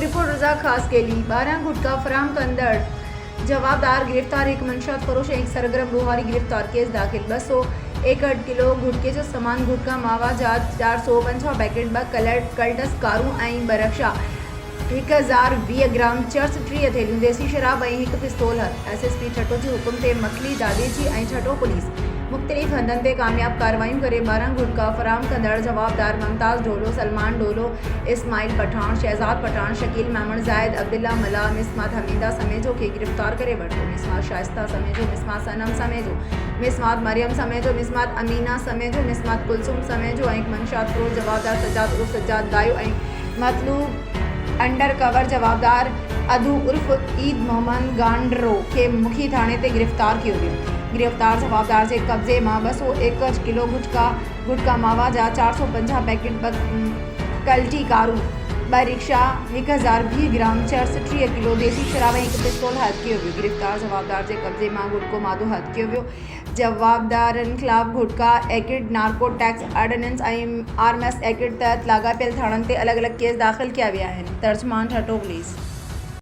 24 रज़ा खास केली 12 गुटखा फराम कंदड़ जवाबदार गिरफ्तार एक मंशात फरोश एक सरगर्म रुहारी गिरफ्तार केस दाखिल 261 किलो गुटके जो सामान गुटखा मावा जात 450 पैकेट ब कल्टस कारू ऐं बरक्षा 1020 ग्राम चर्स 3 हथेलियूं देसी शराब ऐं हिकु पिस्तौल हथ एसएसपी छठो जे हुकुम ते मखली दादेजी ऐं छठो पुलिस मुख़्तलिफ़ हंधनि ते कामयाब कार्रवाइयूं करे 12 गुटखा फराम कंदड़ जवाबदार मुमताज़ ढोलो सलमान ढोलो इस्माइल पठान शहजाद पठान शकील मेमण ज़ायद अब्दुल्ला मला मिसमात हमीदा समेजो खे गिरफ्तार करे वरितो मिसमात शाइस्ता समेजो मिसमात सनम समेजो मिसमात मरियम समेजो मिसमात अमीना समेजो मिसमात कुलसुम समेजो ऐं मंशात फरोज़ जवाबदार सज्जाद उर्फ सज्जाद गायो ऐं मतलूब अंडर कवर जवाबदार अदू उर्फ ईद मोहम्मद गांडरो के मुखी थाने ते गिरफ्तार कियो वियो गिरफ्तार जवाबदार जे कब्जे मां 201 किलो गुटखा मावा जा 450 पैकेट कल्टी कारू 2 रिक्शा 1020 ग्राम चर्स 3 किलो देसी शराब ऐं हिकु पिस्तौल हथ कियो वियो गिरफ्तार जवाबदार जे कब्जे मां गुटको मादो हथ कियो वियो जवाबदारनि ख़िलाफ़ गुटखा एक्ट नार्को टैक्स ऑर्डिनेंस ऐं आरएमएस एक्ट तहत लाॻापियल थाणनि ते अलॻि अलॻि केस दाख़िल कया विया आहिनि तर्जुमान छठो पुलिस।